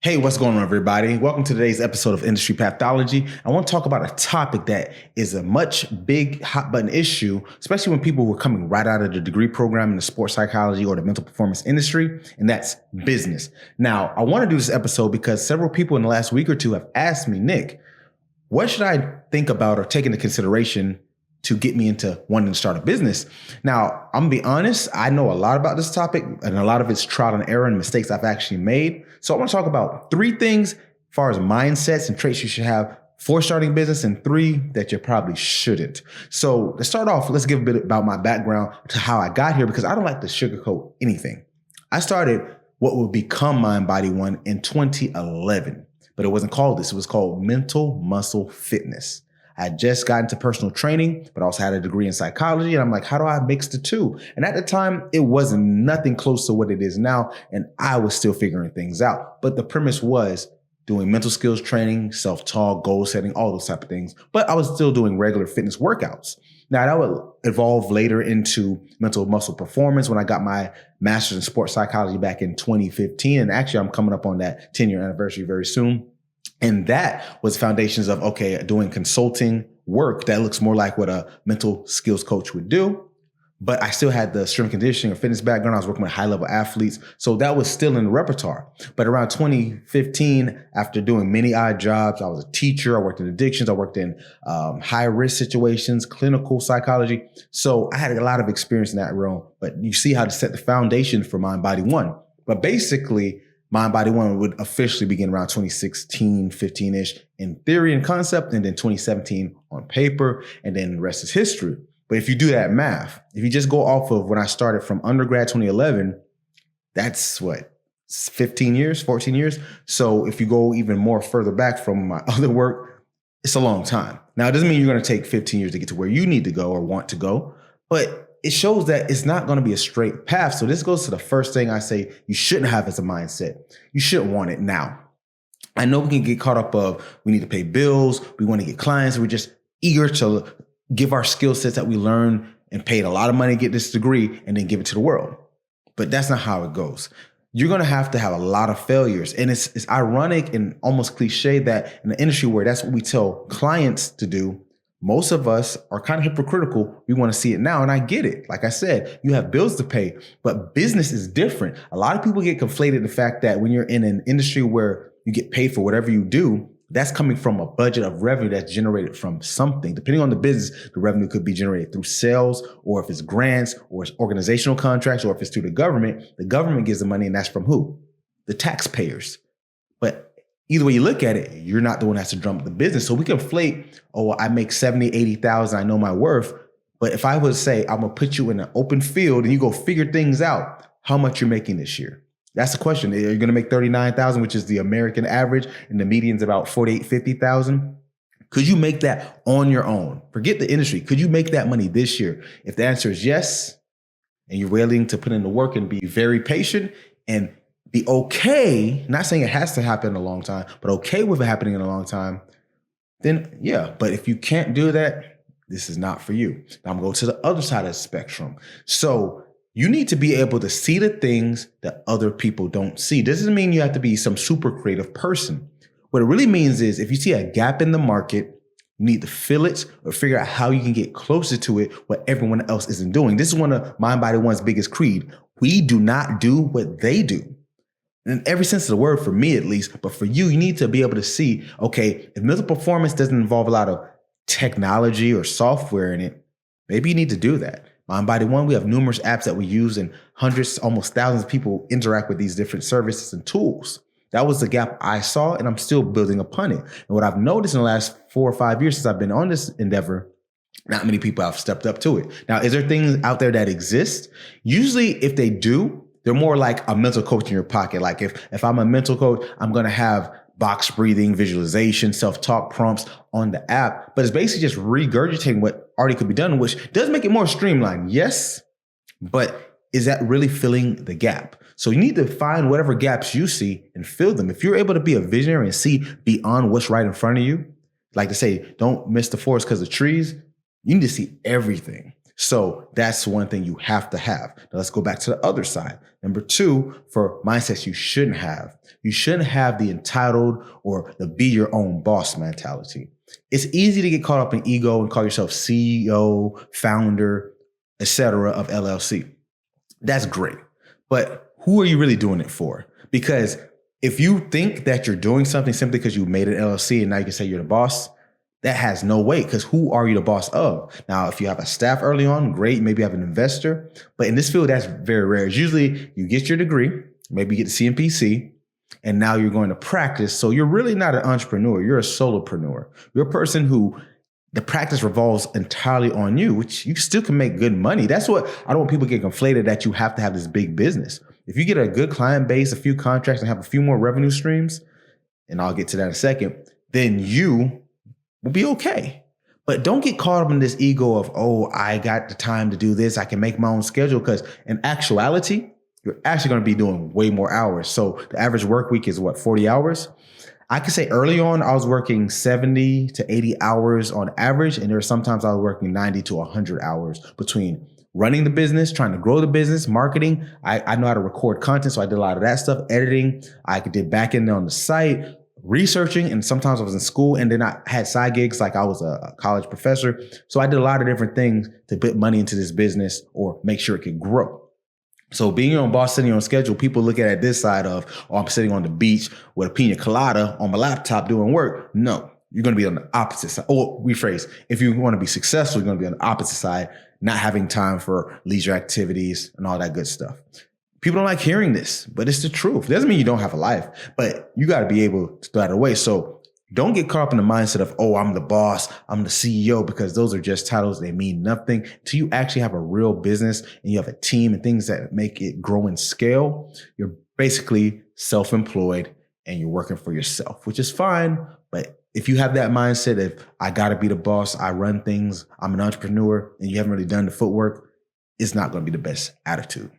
Hey, what's going on, everybody? Welcome to today's episode of Industry Pathology. I want to talk about a topic that is a much big hot button issue, especially when people were coming right out of the degree program in the sports psychology or the mental performance industry, and that's business. Now, I want to do this episode because several people in the last week or two have asked me, Nick, what should I think about or take into consideration to get me into wanting to start a business? Now, I'm gonna be honest, I know a lot about this topic and a lot of it's trial and error and mistakes I've actually made. So I want to talk about three things as far as mindsets and traits you should have for starting business and three that you probably shouldn't. So to start off, let's give a bit about my background to how I got here because I don't like to sugarcoat anything. I started what would become Mind Body One in 2011, but it wasn't called this. It was called Mental Muscle Fitness. I had just got into personal training, but I also had a degree in psychology. And I'm like, how do I mix the two? And at the time, it wasn't nothing close to what it is now. And I was still figuring things out. But the premise was doing mental skills training, self-talk, goal setting, all those type of things. But I was still doing regular fitness workouts. Now, that would evolve later into mental muscle performance when I got my master's in sports psychology back in 2015. And actually, I'm coming up on that 10-year anniversary very soon. And that was foundations of, okay, doing consulting work that looks more like what a mental skills coach would do. But I still had the strength and conditioning or fitness background. I was working with high level athletes. So that was still in the repertoire. But around 2015, after doing many odd jobs, I was a teacher. I worked in addictions. I worked in high risk situations, clinical psychology. So I had a lot of experience in that realm. But you see how to set the foundation for Mind Body One. But basically, Mind Body One would officially begin around 2016, 15-ish in theory and concept, and then 2017 on paper, and then the rest is history. But if you do that math, if you just go off of when I started from undergrad 2011, that's what, 15 years, 14 years? So if you go even more further back from my other work, it's a long time. Now, it doesn't mean you're going to take 15 years to get to where you need to go or want to go, but it shows that it's not going to be a straight path. So this goes to the first thing I say you shouldn't have as a mindset. You shouldn't want it now. I know we can get caught up of we need to pay bills. We want to get clients. We're just eager to give our skill sets that we learn and paid a lot of money to get this degree and then give it to the world. But that's not how it goes. You're going to have a lot of failures. And it's ironic and almost cliche that in the industry where that's what we tell clients to do, most of us are kind of hypocritical. We want to see it now. And I get it. Like I said, you have bills to pay, but business is different. A lot of people get conflated the fact that when you're in an industry where you get paid for whatever you do, that's coming from a budget of revenue that's generated from something. Depending on the business, the revenue could be generated through sales, or if it's grants, or it's organizational contracts, or if it's through the government gives the money, and that's from who? The taxpayers. But either way you look at it, you're not the one that has to drum up the business. So we conflate, oh, I make 70, 80,000, I know my worth. But if I would say, I'm gonna put you in an open field and you go figure things out, how much you're making this year? That's the question. Are you gonna make 39,000, which is the American average, and the median's about 48, 50,000? Could you make that on your own? Forget the industry. Could you make that money this year? If the answer is yes, and you're willing to put in the work and be very patient and be okay, not saying it has to happen in a long time, but okay with it happening in a long time, then yeah. But if you can't do that, this is not for you. Now I'm going to go to the other side of the spectrum. So you need to be able to see the things that other people don't see. This doesn't mean you have to be some super creative person. What it really means is if you see a gap in the market, you need to fill it or figure out how you can get closer to it, what everyone else isn't doing. This is one of Mind Body One's biggest creed. We do not do what they do. In every sense of the word, for me at least, but for you, you need to be able to see, okay, if mental performance doesn't involve a lot of technology or software in it, maybe you need to do that. Mind Body One, we have numerous apps that we use and hundreds, almost thousands of people interact with these different services and tools. That was the gap I saw, and I'm still building upon it. And what I've noticed in the last 4 or 5 years since I've been on this endeavor, not many people have stepped up to it. Now, is there things out there that exist? Usually, if they do, they're more like a mental coach in your pocket. Like if I'm a mental coach, I'm going to have box breathing, visualization, self-talk prompts on the app. But it's basically just regurgitating what already could be done, which does make it more streamlined. Yes, but is that really filling the gap? So you need to find whatever gaps you see and fill them. If you're able to be a visionary and see beyond what's right in front of you, like to say, don't miss the forest because of trees, you need to see everything. So that's one thing you have to have. Now let's go back to the other side. Number 2, for mindsets you shouldn't have. You shouldn't have the entitled or the be your own boss mentality. It's easy to get caught up in ego and call yourself CEO, founder, etc. of LLC. That's great. But who are you really doing it for? Because if you think that you're doing something simply because you made an LLC and now you can say you're the boss, that has no weight, because who are you the boss of? Now, if you have a staff early on, great. Maybe you have an investor. But in this field, that's very rare. It's usually you get your degree, maybe you get the CMPC, and now you're going to practice. So you're really not an entrepreneur. You're a solopreneur. You're a person who the practice revolves entirely on you, which you still can make good money. That's what I don't want people to get conflated, that you have to have this big business. If you get a good client base, a few contracts, and have a few more revenue streams, and I'll get to that in a second, then you will be okay. But don't get caught up in this ego of, oh, I got the time to do this, I can make my own schedule, because in actuality, you're actually going to be doing way more hours. So the average work week is what, 40 hours? I could say early on, I was working 70 to 80 hours on average. And there were sometimes I was working 90 to 100 hours between running the business, trying to grow the business, marketing. I know how to record content, so I did a lot of that stuff, editing. I did back end on the site, researching, and sometimes I was in school, and then I had side gigs like I was a college professor. So I did a lot of different things to put money into this business or make sure it could grow. So being your own boss, sitting on schedule, people look at it this side of, oh, I'm sitting on the beach with a pina colada on my laptop doing work. No, you're going to be on the opposite side. Or rephrase, if you want to be successful, you're going to be on the opposite side, not having time for leisure activities and all that good stuff. People don't like hearing this, but it's the truth. It doesn't mean you don't have a life, but you got to be able to throw that away. So don't get caught up in the mindset of, oh, I'm the boss, I'm the CEO, because those are just titles. They mean nothing until you actually have a real business and you have a team and things that make it grow and scale. You're basically self-employed and you're working for yourself, which is fine. But if you have that mindset of, I got to be the boss, I run things, I'm an entrepreneur, and you haven't really done the footwork, it's not going to be the best attitude.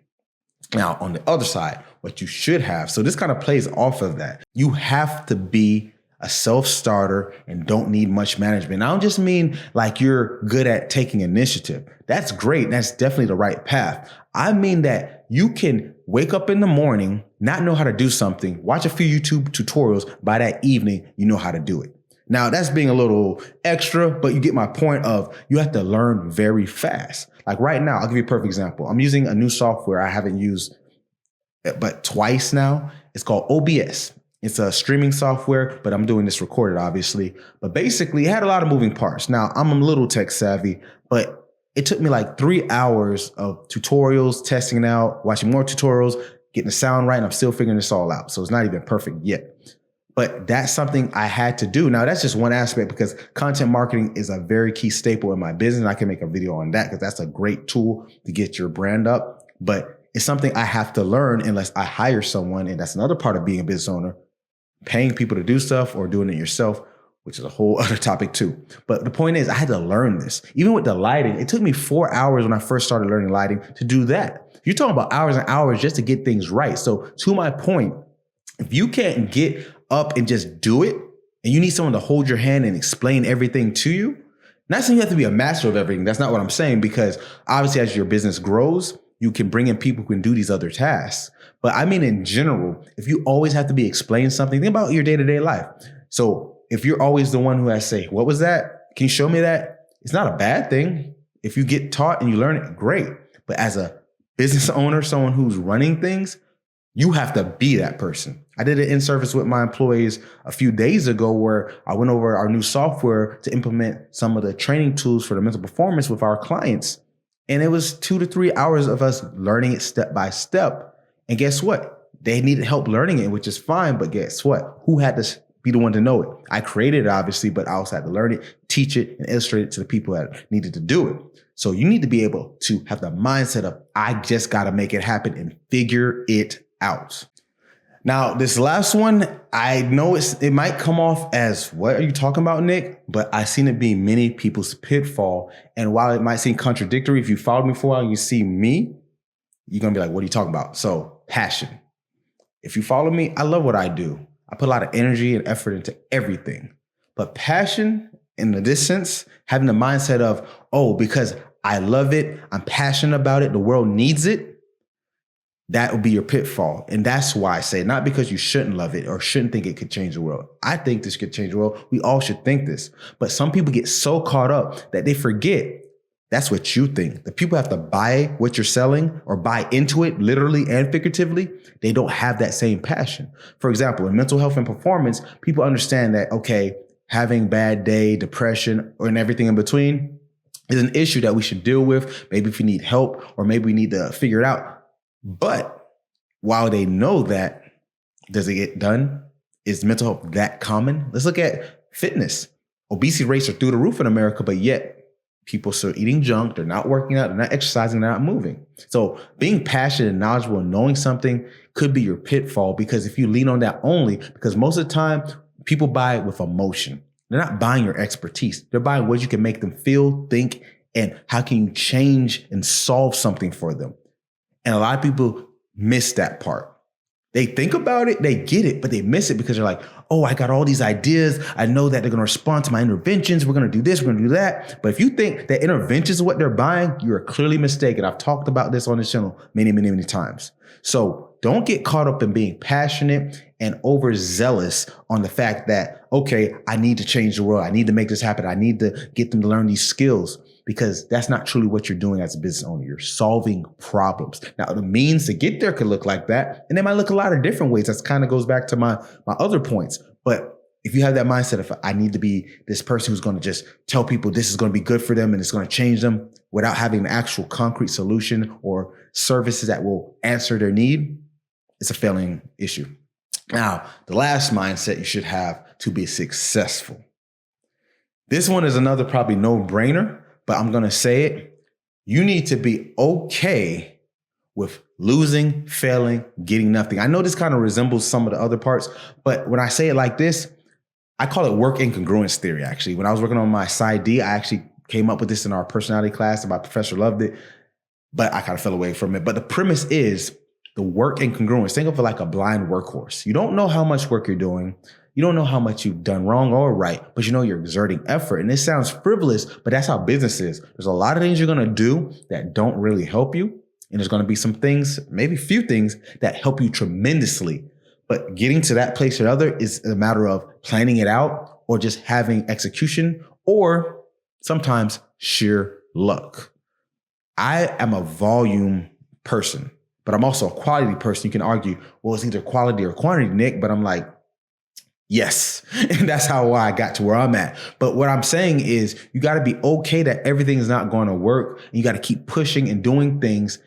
Now, on the other side, what you should have, so this kind of plays off of that, you have to be a self-starter and don't need much management. I don't just mean like you're good at taking initiative. That's great. That's definitely the right path. I mean that you can wake up in the morning, not know how to do something, watch a few YouTube tutorials. By that evening, you know how to do it. Now, that's being a little extra, but you get my point of you have to learn very fast. Like right now, I'll give you a perfect example. I'm using a new software I haven't used but twice now. It's called OBS. It's a streaming software, but I'm doing this recorded, obviously. But basically, it had a lot of moving parts. Now, I'm a little tech savvy, but it took me like 3 hours of tutorials, testing it out, watching more tutorials, getting the sound right, and I'm still figuring this all out. So it's not even perfect yet. But that's something I had to do. Now, that's just one aspect, because content marketing is a very key staple in my business. I can make a video on that because that's a great tool to get your brand up. But it's something I have to learn unless I hire someone. And that's another part of being a business owner, paying people to do stuff or doing it yourself, which is a whole other topic too. But the point is, I had to learn this. Even with the lighting, it took me 4 hours when I first started learning lighting to do that. You're talking about hours and hours just to get things right. So to my point, if you can't get up and just do it, and you need someone to hold your hand and explain everything to you, not saying you have to be a master of everything. That's not what I'm saying, because obviously as your business grows, you can bring in people who can do these other tasks. But I mean, in general, if you always have to be explaining something, think about your day-to-day life. So if you're always the one who has to say, what was that? Can you show me that? It's not a bad thing. If you get taught and you learn it, great. But as a business owner, someone who's running things, you have to be that person. I did an in-service with my employees a few days ago where I went over our new software to implement some of the training tools for the mental performance with our clients. And it was 2 to 3 hours of us learning it step by step. And guess what? They needed help learning it, which is fine. But guess what? Who had to be the one to know it? I created it, obviously, but I also had to learn it, teach it, and illustrate it to the people that needed to do it. So you need to be able to have the mindset of, I just got to make it happen and figure it out. Now, this last one, I know it might come off as, what are you talking about, Nick? But I've seen it be many people's pitfall. And while it might seem contradictory, if you followed me for a while and you see me, you're going to be like, what are you talking about? So passion. If you follow me, I love what I do. I put a lot of energy and effort into everything. But passion, in this sense, having the mindset of, oh, because I love it. I'm passionate about it. The world needs it. That would be your pitfall. And that's why I say, not because you shouldn't love it or shouldn't think it could change the world. I think this could change the world. We all should think this. But some people get so caught up that they forget that's what you think. The people have to buy what you're selling or buy into it literally and figuratively. They don't have that same passion. For example, in mental health and performance, people understand that, okay, having bad day, depression, and everything in between is an issue that we should deal with. Maybe if you need help or maybe we need to figure it out. But while they know that, does it get done? Is mental health that common? Let's look at fitness. Obesity rates are through the roof in America, but yet people still eating junk. They're not working out. They're not exercising. They're not moving. So being passionate and knowledgeable and knowing something could be your pitfall, because if you lean on that only, because most of the time people buy with emotion. They're not buying your expertise. They're buying what you can make them feel, think, and how can you change and solve something for them. And a lot of people miss that part. They think about it, they get it, but they miss it because they're like, oh, I got all these ideas. I know that they're going to respond to my interventions. We're going to do this, we're going to do that. But if you think that interventions is what they're buying, you're clearly mistaken. I've talked about this on this channel many, many, many times. So don't get caught up in being passionate and overzealous on the fact that, okay, I need to change the world. I need to make this happen. I need to get them to learn these skills, because that's not truly what you're doing as a business owner. You're solving problems. Now, the means to get there could look like that, and they might look a lot of different ways. That kind of goes back to my other points. But if you have that mindset of, I need to be this person who's going to just tell people this is going to be good for them and it's going to change them without having an actual concrete solution or services that will answer their need, it's a failing issue. Now, the last mindset you should have to be successful. This one is another probably no-brainer, but I'm going to say it. You need to be okay with losing, failing, getting nothing. I know this kind of resembles some of the other parts, but when I say it like this, I call it work incongruence theory, actually. When I was working on my Psych I actually came up with this in our personality class, and my professor loved it, but I kind of fell away from it. But the premise is the work incongruence. Think of it like a blind workhorse. You don't know how much work you're doing. You don't know how much you've done wrong or right, but you know you're exerting effort. And this sounds frivolous, but that's how business is. There's a lot of things you're going to do that don't really help you. And there's going to be some things, maybe few things, that help you tremendously. But getting to that place or other is a matter of planning it out, or just having execution, or sometimes sheer luck. I am a volume person, but I'm also a quality person. You can argue, well, it's either quality or quantity, Nick, but I'm like, yes. And that's how I got to where I'm at. But what I'm saying is you got to be okay that everything is not going to work. And you got to keep pushing and doing things,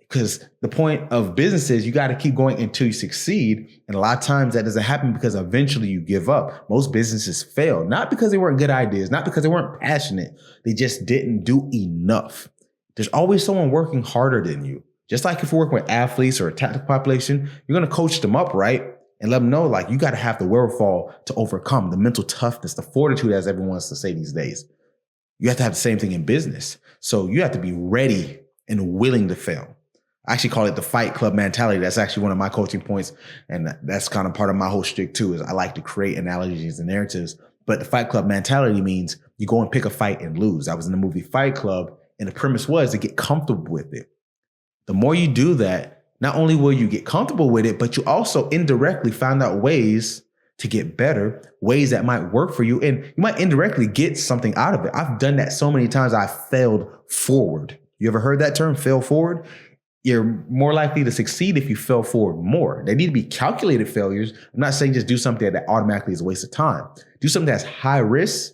because the point of business is you got to keep going until you succeed. And a lot of times that doesn't happen because eventually you give up. Most businesses fail, not because they weren't good ideas, not because they weren't passionate. They just didn't do enough. There's always someone working harder than you. Just like if you're working with athletes or a tactical population, you're going to coach them up, right? And let them know, like, you got to have the wherewithal to overcome, the mental toughness, the fortitude, as everyone wants to say these days. You have to have the same thing in business. So you have to be ready and willing to fail. I actually call it the Fight Club mentality. That's actually one of my coaching points. And that's kind of part of my whole shtick too, is I like to create analogies and narratives. But the Fight Club mentality means you go and pick a fight and lose. I was in the movie Fight Club, and the premise was to get comfortable with it. The more you do that, not only will you get comfortable with it, but you also indirectly find out ways to get better, ways that might work for you. And you might indirectly get something out of it. I've done that so many times. I failed forward. You ever heard that term, fail forward? You're more likely to succeed if you fail forward more. They need to be calculated failures. I'm not saying just do something that automatically is a waste of time. Do something that's high risk,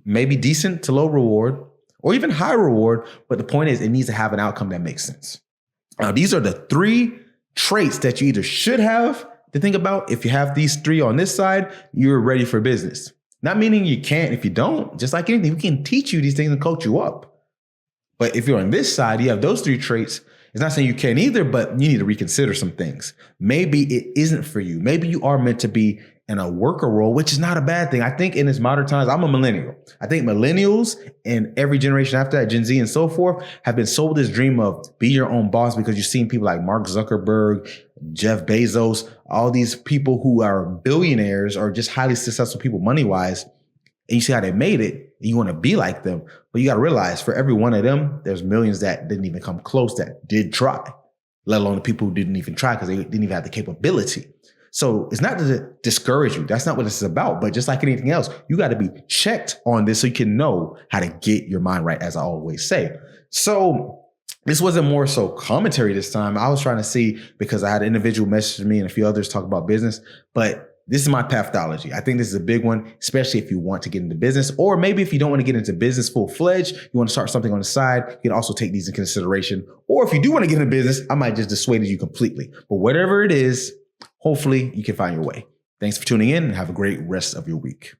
maybe decent to low reward, or even high reward. But the point is, it needs to have an outcome that makes sense. Now, these are the 3 traits that you either should have to think about. If you have these 3 on this side, you're ready for business. Not meaning you can't if you don't. Just like anything, we can teach you these things and coach you up. But if you're on this side, you have those 3 traits. It's not saying you can't either, but you need to reconsider some things. Maybe it isn't for you. Maybe you are meant to be in a worker role, which is not a bad thing. I think in this modern times, I'm a millennial. I think millennials and every generation after that, Gen Z and so forth, have been sold this dream of be your own boss, because you've seen people like Mark Zuckerberg, Jeff Bezos, all these people who are billionaires or just highly successful people money-wise. and you see how they made it, and you want to be like them. But you got to realize for every one of them, there's millions that didn't even come close that did try, let alone the people who didn't even try because they didn't even have the capability. So it's not to discourage you. That's not what this is about. But just like anything else, you got to be checked on this so you can know how to get your mind right, as I always say. So this wasn't more so commentary this time. I was trying to see, because I had an individual message me and a few others talk about business, but this is my pathology. I think this is a big one, especially if you want to get into business, or maybe if you don't want to get into business full-fledged, you want to start something on the side, you can also take these into consideration. Or if you do want to get into business, I might just dissuade you completely. But whatever it is, hopefully you can find your way. Thanks for tuning in and have a great rest of your week.